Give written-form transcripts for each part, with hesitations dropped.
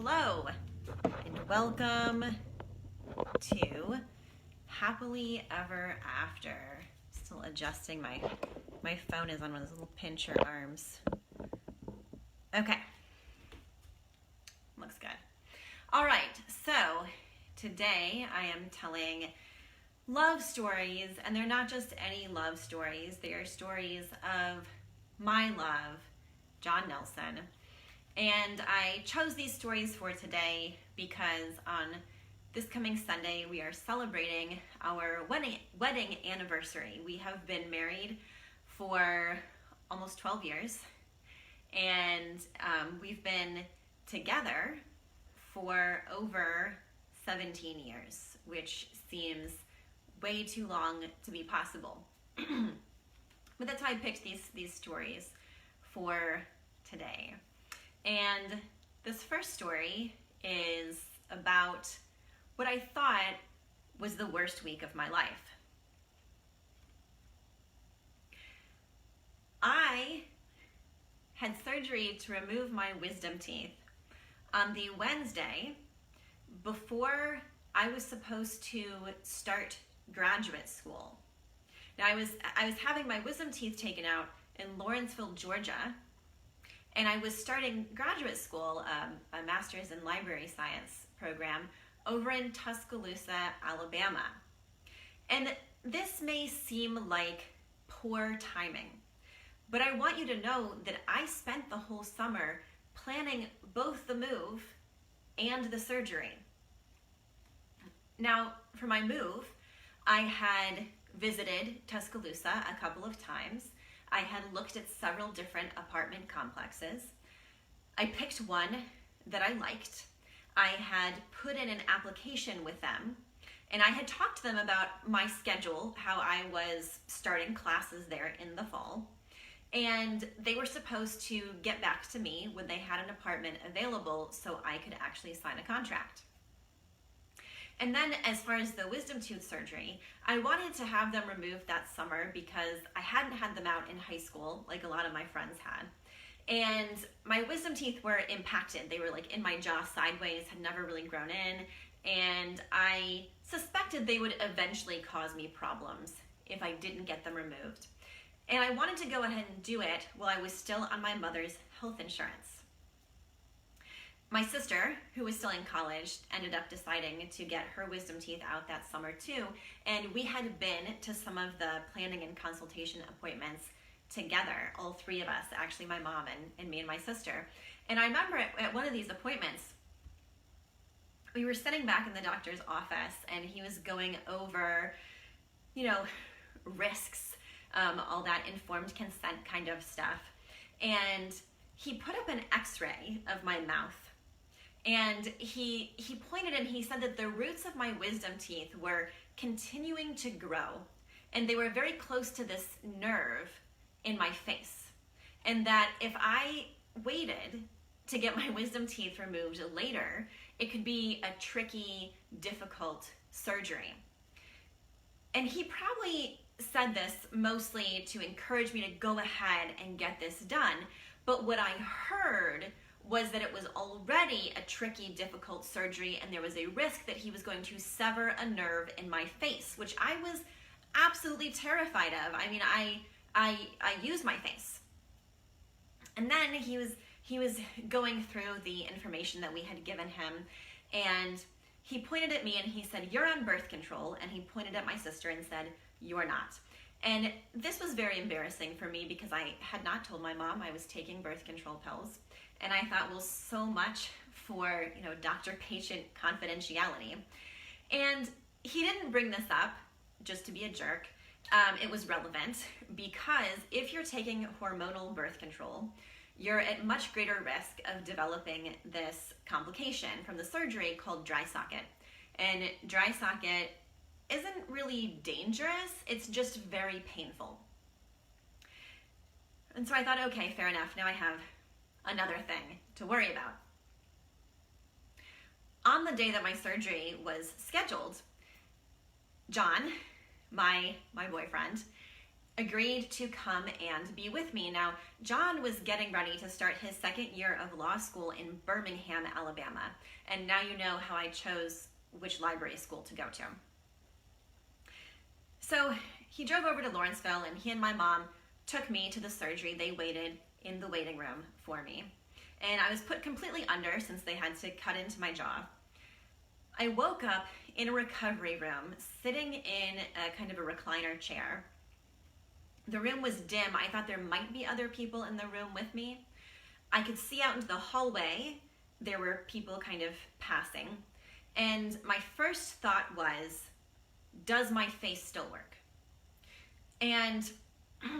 Hello, and welcome to Happily Ever After. Still adjusting my phone is on one of those little pincher arms. Okay, looks good. All right, so today I am telling love stories, and they're not just any love stories. They are stories of my love, John Nelson. And I chose these stories for today because on this coming Sunday, we are celebrating our wedding anniversary. We have been married for almost 12 years, and we've been together for over 17 years, which seems way too long to be possible. But that's why I picked these stories for today. And this first story is about what I thought was the worst week of my life. I had surgery to remove my wisdom teeth on the Wednesday before I was supposed to start graduate school. Now I was having my wisdom teeth taken out in Lawrenceville, Georgia, and I was starting graduate school, a master's in library science program over in Tuscaloosa, Alabama. And this may seem like poor timing, but I want you to know that I spent the whole summer planning both the move and the surgery. Now, for my move, I had visited Tuscaloosa a couple of times. I had looked at several different apartment complexes. I picked one that I liked. I had put in an application with them, and I had talked to them about my schedule, how I was starting classes there in the fall. And they were supposed to get back to me when they had an apartment available so I could actually sign a contract. And then as far as the wisdom tooth surgery, I wanted to have them removed that summer because I hadn't had them out in high school like a lot of my friends had. And my wisdom teeth were impacted. They were like in my jaw sideways, had never really grown in. And I suspected they would eventually cause me problems if I didn't get them removed. And I wanted to go ahead and do it while I was still on my mother's health insurance. My sister, who was still in college, ended up deciding to get her wisdom teeth out that summer too, and we had been to some of the planning and consultation appointments together, all three of us, actually my mom and me and my sister. And I remember at one of these appointments, we were sitting back in the doctor's office and he was going over, risks, all that informed consent kind of stuff. And he put up an x-ray of my mouth. And he pointed and he said that the roots of my wisdom teeth were continuing to grow, and they were very close to this nerve in my face. And that if I waited to get my wisdom teeth removed later, it could be a tricky, difficult surgery. And he probably said this mostly to encourage me to go ahead and get this done. But what I heard was that it was already a tricky, difficult surgery, and there was a risk that he was going to sever a nerve in my face, which I was absolutely terrified of. I mean, I use my face. And then he was going through the information that we had given him, and he pointed at me and he said, "You're on birth control," and he pointed at my sister and said, "You're not." And this was very embarrassing for me because I had not told my mom I was taking birth control pills. And I thought, well, so much for, doctor-patient confidentiality. And he didn't bring this up just to be a jerk. It was relevant because if you're taking hormonal birth control, you're at much greater risk of developing this complication from the surgery called dry socket. And dry socket isn't really dangerous, it's just very painful. And so I thought, okay, fair enough, now I have another thing to worry about. On the day that my surgery was scheduled, John, my boyfriend, agreed to come and be with me. Now, John was getting ready to start his second year of law school in Birmingham, Alabama. And now you know how I chose which library school to go to. So he drove over to Lawrenceville, and he and my mom took me to the surgery. They waited in the waiting room for me. And I was put completely under since they had to cut into my jaw. I woke up in a recovery room, sitting in a kind of a recliner chair. The room was dim. I thought there might be other people in the room with me. I could see out into the hallway. There were people kind of passing. And my first thought was, does my face still work? And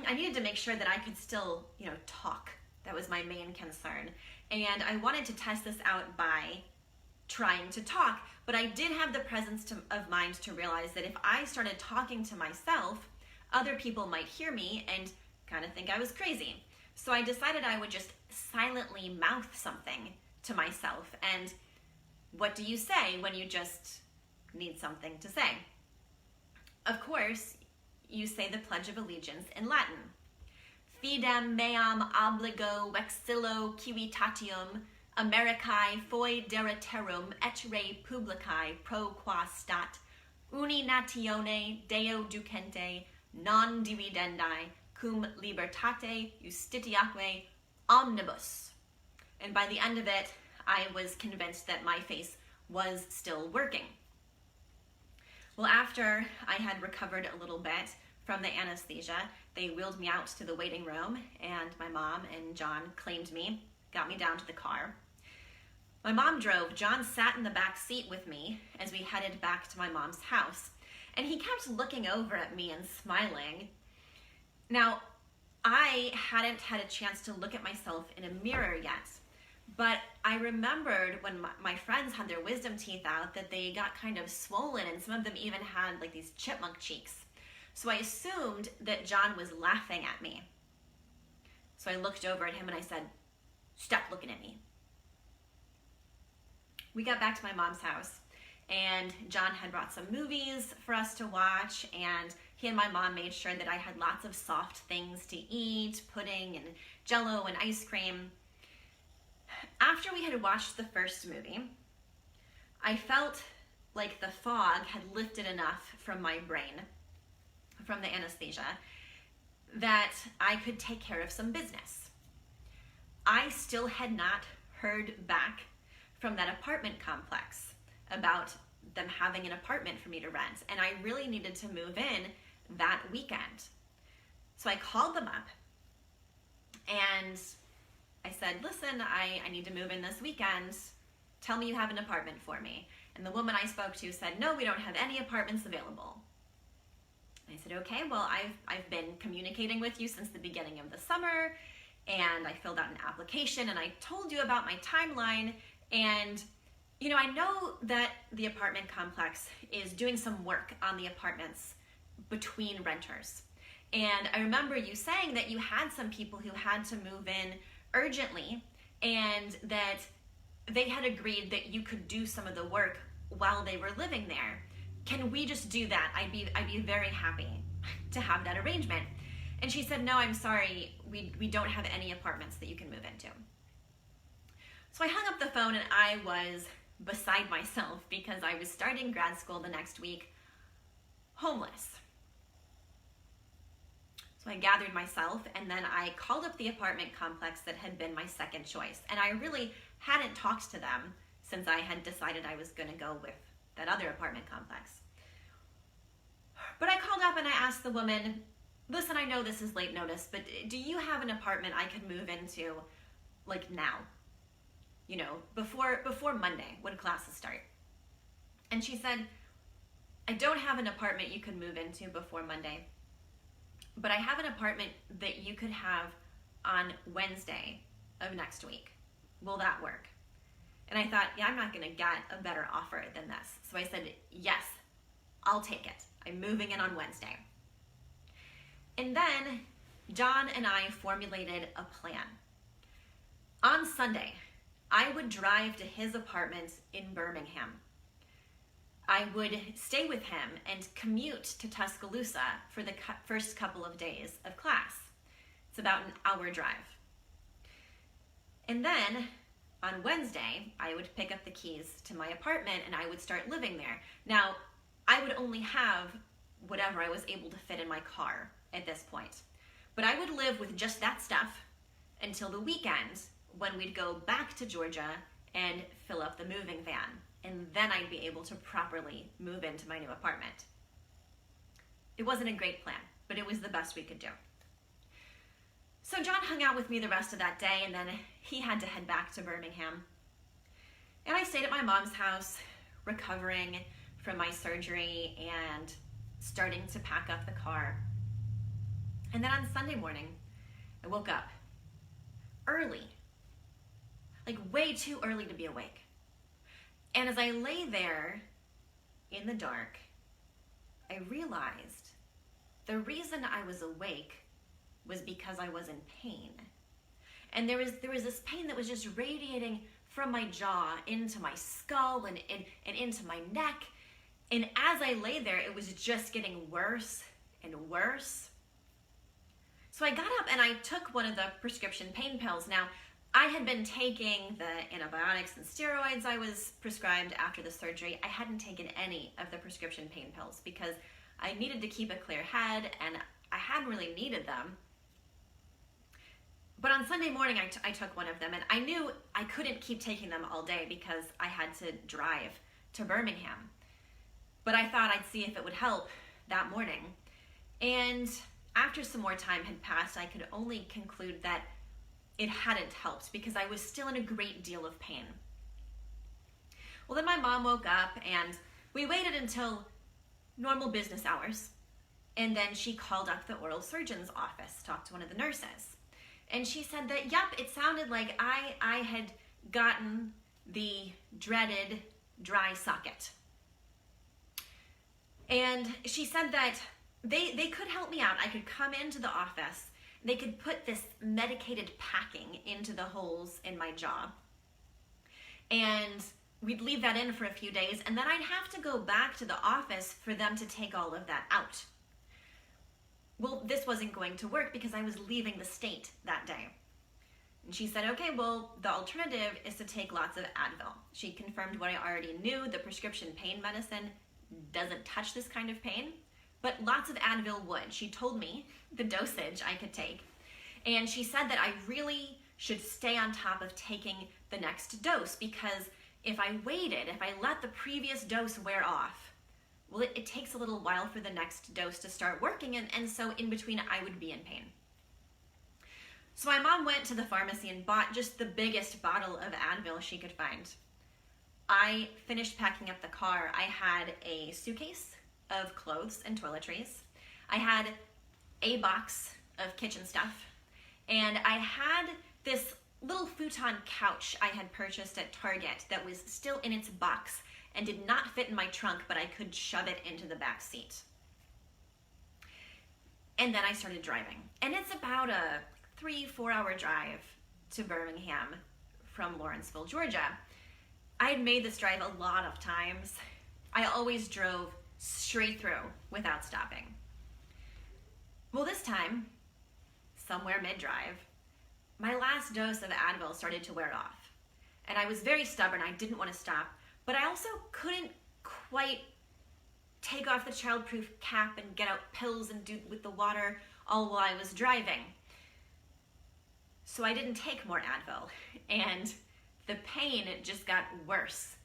I needed to make sure that I could still, talk. That was my main concern. And I wanted to test this out by trying to talk, but I did have the presence of mind to realize that if I started talking to myself, other people might hear me and kind of think I was crazy. So I decided I would just silently mouth something to myself. And what do you say when you just need something to say? Of course, you say the Pledge of Allegiance in Latin. Fidem meam obligo vexillo civitatium Americae foederitarum et re publicae pro qua stat uni natione Deo ducente non dividendi cum libertate justitiaque omnibus. And by the end of it, I was convinced that my face was still working. Well, after I had recovered a little bit from the anesthesia, they wheeled me out to the waiting room, and my mom and John claimed me, got me down to the car. My mom drove. John sat in the back seat with me as we headed back to my mom's house, and he kept looking over at me and smiling. Now, I hadn't had a chance to look at myself in a mirror yet, but I remembered when my friends had their wisdom teeth out that they got kind of swollen, and some of them even had like these chipmunk cheeks. So I assumed that John was laughing at me. So I looked over at him and I said, "Stop looking at me." We got back to my mom's house, and John had brought some movies for us to watch, and he and my mom made sure that I had lots of soft things to eat, pudding and Jell-O and ice cream. After we had watched the first movie, I felt like the fog had lifted enough from my brain, from the anesthesia, that I could take care of some business. I still had not heard back from that apartment complex about them having an apartment for me to rent, and I really needed to move in that weekend. So I called them up and I said, "Listen, I need to move in this weekend. Tell me you have an apartment for me." And the woman I spoke to said, "No, we don't have any apartments available." And I said, "Okay, well, I've been communicating with you since the beginning of the summer, and I filled out an application, and I told you about my timeline, and I know that the apartment complex is doing some work on the apartments between renters. And I remember you saying that you had some people who had to move in urgently, and that they had agreed that you could do some of the work while they were living there. Can we just do that? I'd be very happy to have that arrangement." And she said, "No, I'm sorry, we don't have any apartments that you can move into." So I hung up the phone, and I was beside myself because I was starting grad school the next week, homeless. So I gathered myself, and then I called up the apartment complex that had been my second choice. And I really hadn't talked to them since I had decided I was going to go with that other apartment complex. But I called up and I asked the woman, "Listen, I know this is late notice, but do you have an apartment I could move into like now? Before Monday when classes start?" And she said, "I don't have an apartment you could move into before Monday, but I have an apartment that you could have on Wednesday of next week. Will that work?" And I thought, I'm not going to get a better offer than this. So I said, "Yes, I'll take it. I'm moving in on Wednesday." And then John and I formulated a plan. On Sunday, I would drive to his apartment in Birmingham. I would stay with him and commute to Tuscaloosa for the first couple of days of class. It's about an hour drive. And then on Wednesday, I would pick up the keys to my apartment and I would start living there. Now, I would only have whatever I was able to fit in my car at this point. But I would live with just that stuff until the weekend when we'd go back to Georgia and fill up the moving van. And then I'd be able to properly move into my new apartment. It wasn't a great plan, but it was the best we could do. So John hung out with me the rest of that day, and then he had to head back to Birmingham. And I stayed at my mom's house, recovering from my surgery and starting to pack up the car. And then on Sunday morning, I woke up early, like way too early to be awake. And as I lay there in the dark, I realized the reason I was awake was because I was in pain. And there was this pain that was just radiating from my jaw into my skull and into my neck. And as I lay there, it was just getting worse and worse. So I got up and I took one of the prescription pain pills. Now, I had been taking the antibiotics and steroids I was prescribed after the surgery. I hadn't taken any of the prescription pain pills because I needed to keep a clear head and I hadn't really needed them. But on Sunday morning, I took one of them, and I knew I couldn't keep taking them all day because I had to drive to Birmingham. But I thought I'd see if it would help that morning. And after some more time had passed, I could only conclude that it hadn't helped because I was still in a great deal of pain. Well, then my mom woke up, and we waited until normal business hours. And then she called up the oral surgeon's office, talked to one of the nurses. And she said that, yep, it sounded like I had gotten the dreaded dry socket. And she said that they could help me out. I could come into the office. They could put this medicated packing into the holes in my jaw. And we'd leave that in for a few days. And then I'd have to go back to the office for them to take all of that out. Well, this wasn't going to work because I was leaving the state that day. And she said, okay, well, the alternative is to take lots of Advil. She confirmed what I already knew. The prescription pain medicine doesn't touch this kind of pain, but lots of Advil would. She told me the dosage I could take. And she said that I really should stay on top of taking the next dose because if I waited, if I let the previous dose wear off, well, it takes a little while for the next dose to start working, and so in between I would be in pain. So my mom went to the pharmacy and bought just the biggest bottle of Advil she could find. I finished packing up the car. I had a suitcase of clothes and toiletries. I had a box of kitchen stuff, and I had this little futon couch I had purchased at Target that was still in its box and did not fit in my trunk, but I could shove it into the back seat. And then I started driving. And it's about a 3-4 hour drive to Birmingham from Lawrenceville, Georgia. I had made this drive a lot of times. I always drove straight through without stopping. Well, this time, somewhere mid-drive, my last dose of Advil started to wear off. And I was very stubborn. I didn't want to stop. But I also couldn't quite take off the childproof cap and get out pills and do with the water all while I was driving. So I didn't take more Advil. And the pain just got worse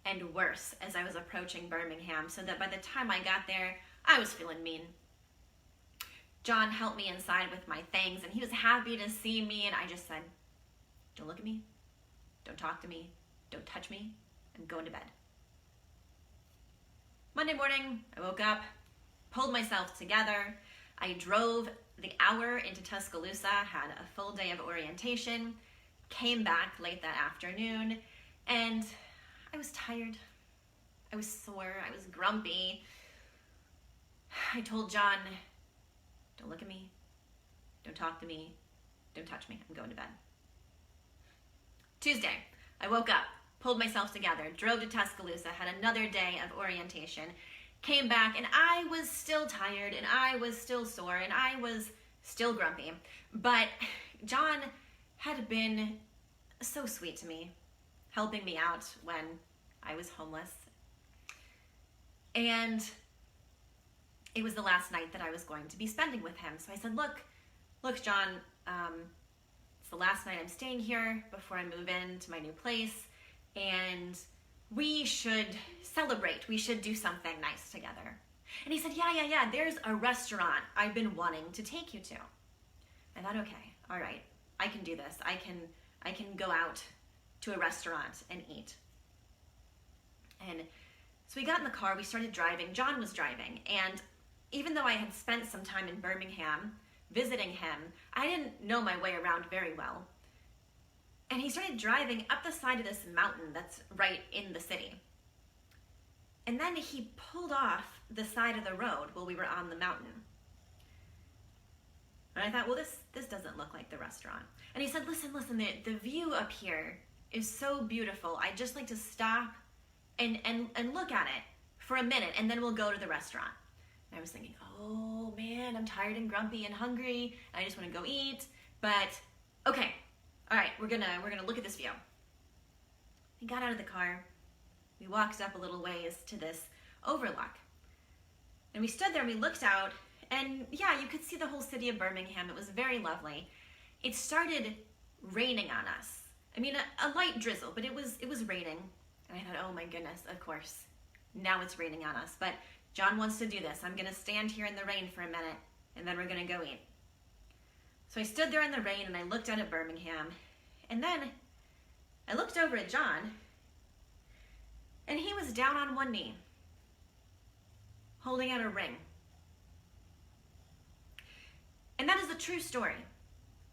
and worse as I was approaching Birmingham, so that by the time I got there, I was feeling mean. John helped me inside with my things, and he was happy to see me, and I just said, don't look at me, don't talk to me, don't touch me. I'm going to bed. Monday morning, I woke up, pulled myself together. I drove the hour into Tuscaloosa, had a full day of orientation, came back late that afternoon, and I was tired. I was sore. I was grumpy. I told John, don't look at me. Don't talk to me. Don't touch me. I'm going to bed. Tuesday, I woke up. pulled myself together, drove to Tuscaloosa, had another day of orientation, came back, and I was still tired, and I was still sore, and I was still grumpy. But John had been so sweet to me, helping me out when I was homeless. And it was the last night that I was going to be spending with him. So I said, look, John, it's the last night I'm staying here before I move into my new place, and we should celebrate. We should do something nice together. And he said, yeah, there's a restaurant I've been wanting to take you to. I thought, okay, all right, I can do this. I can go out to a restaurant and eat. And so we got in the car, we started driving. John was driving, and even though I had spent some time in Birmingham visiting him, I didn't know my way around very well. And he started driving up the side of this mountain that's right in the city. And then he pulled off the side of the road while we were on the mountain. And I thought, well, this doesn't look like the restaurant. And he said, listen, the view up here is so beautiful. I'd just like to stop and look at it for a minute, and then we'll go to the restaurant. And I was thinking, oh man, I'm tired and grumpy and hungry, and I just want to go eat. But okay, all right, we're gonna look at this view. We got out of the car, we walked up a little ways to this overlook, and we stood there and we looked out, and yeah, you could see the whole city of Birmingham. It was very lovely. It started raining on us. I mean, a light drizzle, but it was raining. And I thought, oh my goodness, of course, now it's raining on us. But John wants to do this. I'm gonna stand here in the rain for a minute, and then we're gonna go eat. So I stood there in the rain and I looked out at Birmingham, and then I looked over at John, and he was down on one knee, holding out a ring. And that is the true story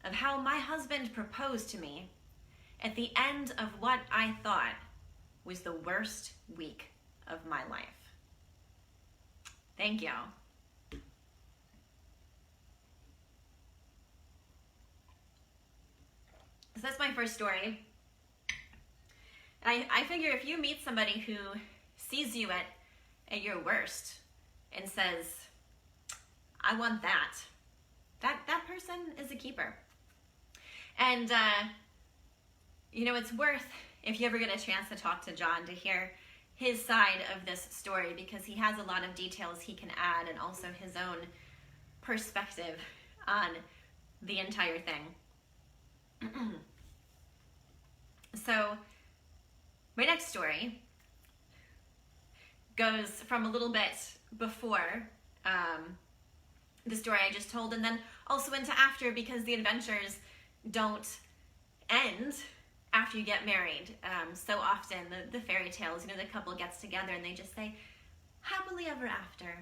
of how my husband proposed to me at the end of what I thought was the worst week of my life. Thank you. So that's my first story. And I figure if you meet somebody who sees you at your worst and says, I want that person is a keeper. And, it's worth, if you ever get a chance to talk to John, to hear his side of this story, because he has a lot of details he can add, and also his own perspective on the entire thing. So my next story goes from a little bit before the story I just told, and then also into after, because the adventures don't end after you get married. So often the fairy tales, the couple gets together and they just say, happily ever after.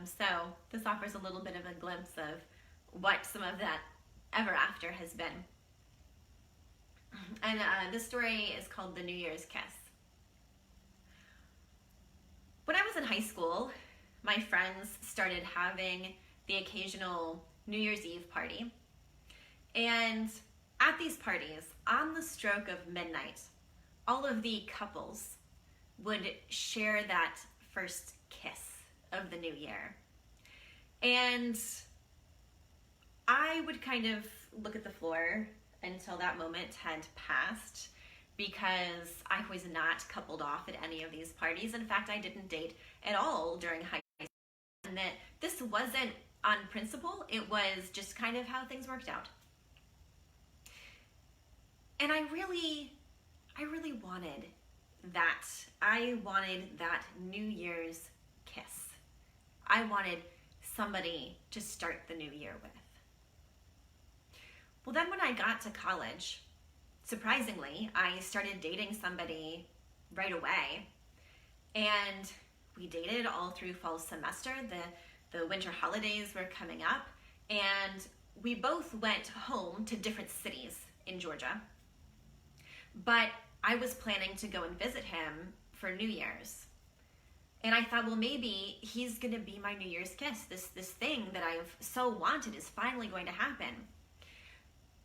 So this offers a little bit of a glimpse of what some of that ever after has been. And this story is called The New Year's Kiss. When I was in high school, my friends started having the occasional New Year's Eve party. And at these parties, on the stroke of midnight, all of the couples would share that first kiss of the new year. And I would kind of look at the floor until that moment had passed, because I was not coupled off at any of these parties. In fact, I didn't date at all during high school. And that this wasn't on principle, it was just kind of how things worked out. And I really wanted that. I wanted that New Year's kiss. I wanted somebody to start the new year with. Well, then when I got to college, surprisingly, I started dating somebody right away. And we dated all through fall semester. The winter holidays were coming up, and we both went home to different cities in Georgia. But I was planning to go and visit him for New Year's. And I thought, well, maybe he's gonna be my New Year's kiss. This thing that I've so wanted is finally going to happen.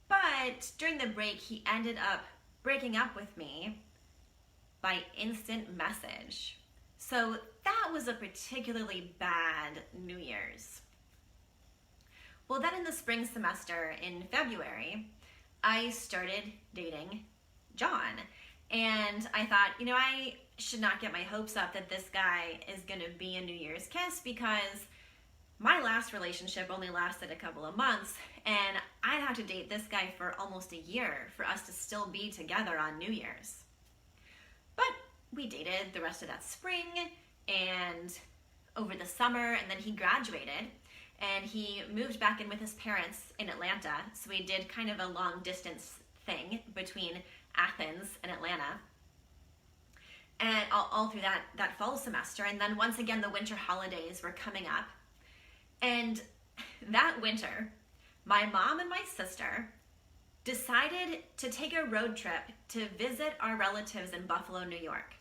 But during the break, he ended up breaking up with me by instant message. So that was a particularly bad New Year's. Well, then in the spring semester in February, I started dating John. And I thought, I should not get my hopes up that this guy is going to be a New Year's kiss, because my last relationship only lasted a couple of months, and I'd have to date this guy for almost a year for us to still be together on New Year's. But we dated the rest of that spring and over the summer, and then he graduated and he moved back in with his parents in Atlanta. So we did kind of a long distance thing between Athens and Atlanta, and all through that fall semester. And then once again, the winter holidays were coming up. And that winter, my mom and my sister decided to take a road trip to visit our relatives in Buffalo, New York.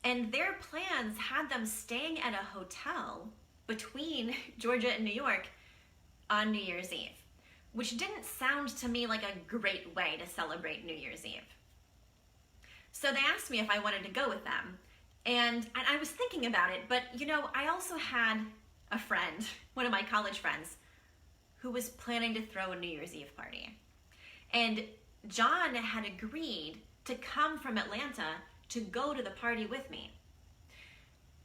And their plans had them staying at a hotel between Georgia and New York on New Year's Eve, which didn't sound to me like a great way to celebrate New Year's Eve. So they asked me if I wanted to go with them. And I was thinking about it, but I also had a friend, one of my college friends, who was planning to throw a New Year's Eve party. And John had agreed to come from Atlanta to go to the party with me.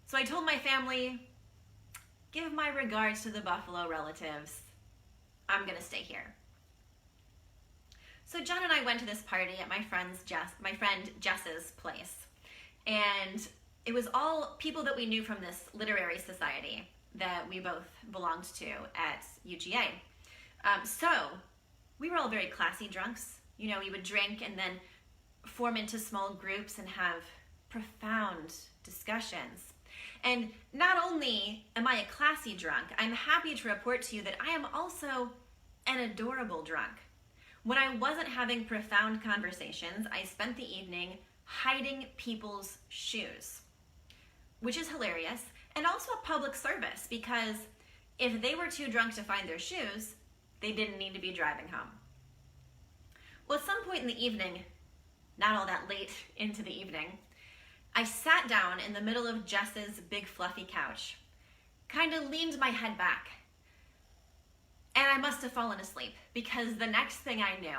So I told my family, give my regards to the Buffalo relatives. I'm gonna stay here. So John and I went to this party at my friend Jess's place. And it was all people that we knew from this literary society that we both belonged to at UGA. So we were all very classy drunks. We would drink and then form into small groups and have profound discussions. And not only am I a classy drunk, I'm happy to report to you that I am also an adorable drunk. When I wasn't having profound conversations, I spent the evening hiding people's shoes, which is hilarious, and also a public service, because if they were too drunk to find their shoes, they didn't need to be driving home. Well, at some point in the evening, not all that late into the evening, I sat down in the middle of Jess's big fluffy couch, kind of leaned my head back, and I must have fallen asleep, because the next thing I knew,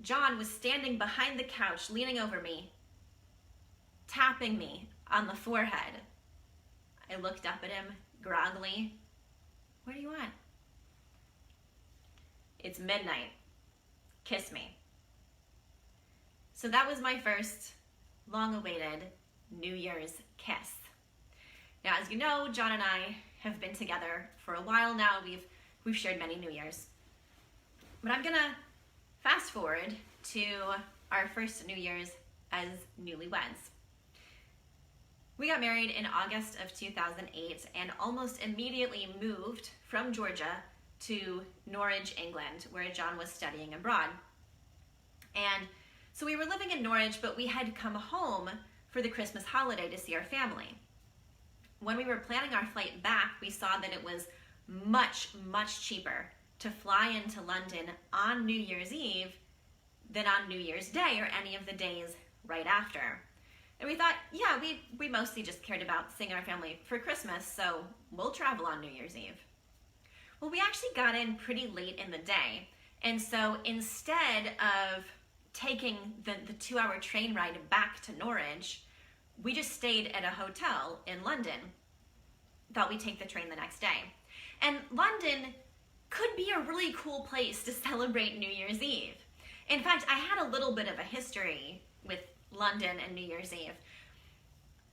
John was standing behind the couch, leaning over me, tapping me on the forehead. I looked up at him groggily. What do you want? It's midnight. Kiss me. So that was my first long-awaited New Year's kiss. Now, as you know, John and I have been together for a while now. We've shared many New Year's. But I'm gonna fast forward to our first New Year's as newlyweds. We got married in August of 2008 and almost immediately moved from Georgia to Norwich, England, where John was studying abroad. And so we were living in Norwich, but we had come home for the Christmas holiday to see our family. When we were planning our flight back, we saw that it was much, much cheaper to fly into London on New Year's Eve than on New Year's Day or any of the days right after. And we thought, yeah, we mostly just cared about seeing our family for Christmas, so we'll travel on New Year's Eve. Well, we actually got in pretty late in the day, and so instead of taking the 2-hour train ride back to Norwich, we just stayed at a hotel in London. Thought we'd take the train the next day. And London could be a really cool place to celebrate New Year's Eve. In fact, I had a little bit of a history with London and New Year's Eve.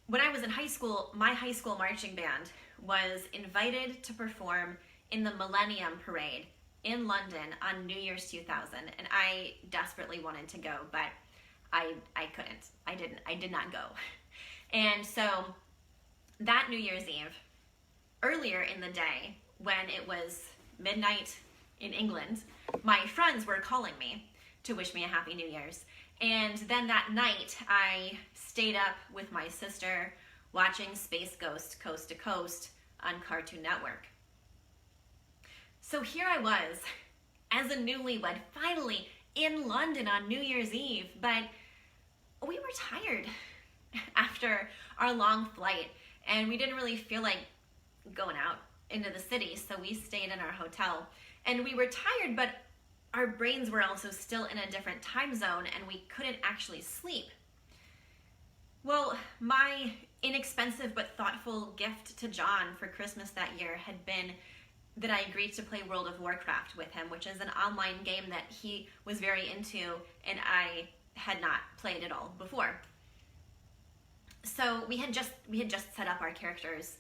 When I was in high school, my high school marching band was invited to perform in the Millennium Parade in London on New Year's 2000, and I desperately wanted to go, but I couldn't. I did not go. And so that New Year's Eve, earlier in the day, when it was midnight in England, my friends were calling me to wish me a Happy New Year's. And then that night, I stayed up with my sister watching Space Ghost Coast to Coast on Cartoon Network. So here I was, as a newlywed, finally in London on New Year's Eve, but we were tired. after our long flight, and we didn't really feel like going out into the city, so we stayed in our hotel. And we were tired, but our brains were also still in a different time zone, and we couldn't actually sleep. Well, my inexpensive but thoughtful gift to John for Christmas that year had been that I agreed to play World of Warcraft with him, which is an online game that he was very into and I had not played at all before. So we had just set up our characters,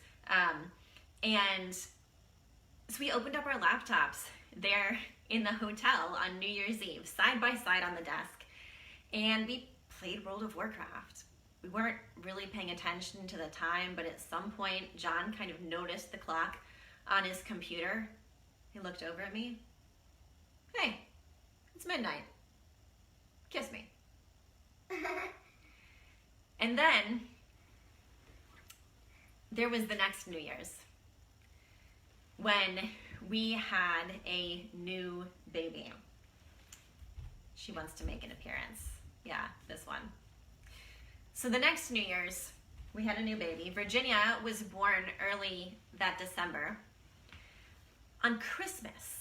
and so we opened up our laptops there in the hotel on New Year's Eve, side by side on the desk, and we played World of Warcraft. We weren't really paying attention to the time, but at some point, John kind of noticed the clock on his computer. He looked over at me. Hey, it's midnight. Kiss me. And then there was the next New Year's when we had a new baby. She wants to make an appearance. Yeah, this one. So the next New Year's, we had a new baby. Virginia was born early that December. On Christmas,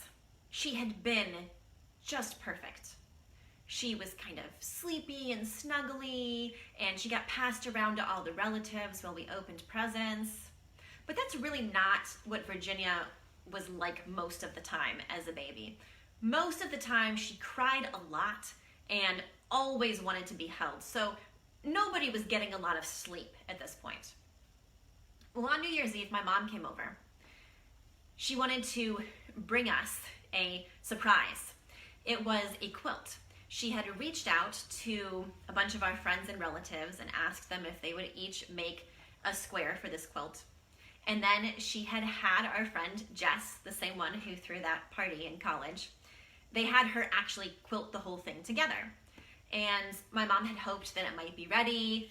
she had been just perfect. She was kind of sleepy and snuggly, and she got passed around to all the relatives while we opened presents. But that's really not what Virginia was like most of the time as a baby. Most of the time, she cried a lot and always wanted to be held. So nobody was getting a lot of sleep at this point. Well, on New Year's Eve, my mom came over. She wanted to bring us a surprise. It was a quilt. She had reached out to a bunch of our friends and relatives and asked them if they would each make a square for this quilt. And then she had our friend Jess, the same one who threw that party in college, they had her actually quilt the whole thing together. And my mom had hoped that it might be ready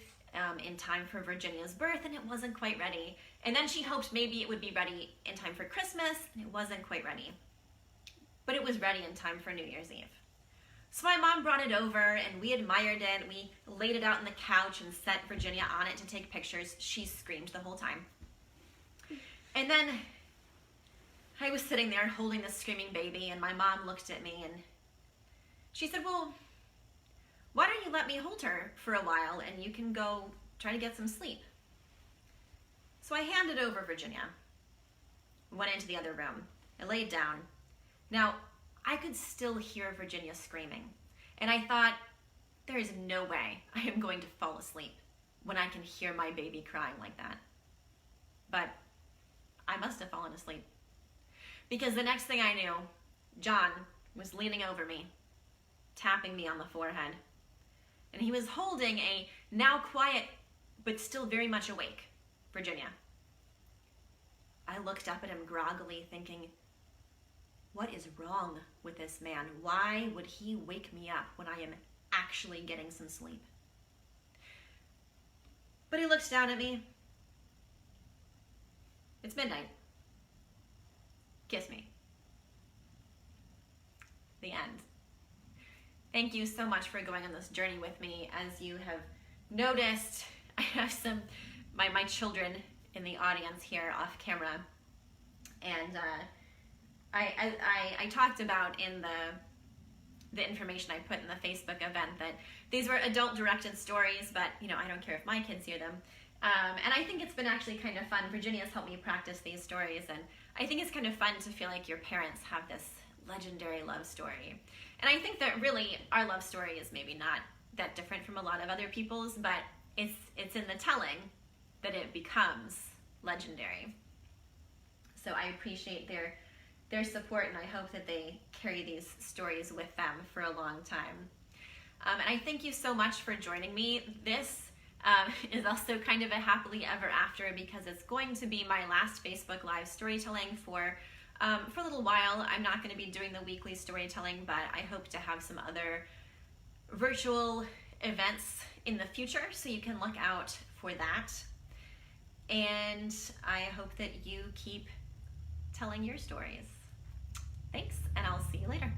in time for Virginia's birth, and it wasn't quite ready. And then she hoped maybe it would be ready in time for Christmas, and it wasn't quite ready. But it was ready in time for New Year's Eve. So my mom brought it over, and we admired it. We laid it out on the couch and set Virginia on it to take pictures. She screamed the whole time. And then I was sitting there holding this screaming baby, and my mom looked at me, and she said, well, why don't you let me hold her for a while, and you can go try to get some sleep. So I handed over Virginia, went into the other room. I laid down. Now, I could still hear Virginia screaming, and I thought, there is no way I am going to fall asleep when I can hear my baby crying like that. But I must have fallen asleep, because the next thing I knew, John was leaning over me, tapping me on the forehead, and he was holding a now quiet but still very much awake Virginia. I looked up at him groggily, thinking, what is wrong with this man? Why would he wake me up when I am actually getting some sleep? But he looked down at me. It's midnight. Kiss me. The end. Thank you so much for going on this journey with me. As you have noticed, I have my children in the audience here off camera, and I talked about in the information I put in the Facebook event that these were adult-directed stories, but I don't care if my kids hear them. And I think it's been actually kind of fun. Virginia's helped me practice these stories, and I think it's kind of fun to feel like your parents have this legendary love story. And I think that really our love story is maybe not that different from a lot of other people's, but it's in the telling that it becomes legendary. So I appreciate their support, and I hope that they carry these stories with them for a long time. And I thank you so much for joining me. This is also kind of a happily ever after, because it's going to be my last Facebook Live storytelling for a little while. I'm not going to be doing the weekly storytelling, but I hope to have some other virtual events in the future, so you can look out for that. And I hope that you keep telling your stories. Thanks, and I'll see you later.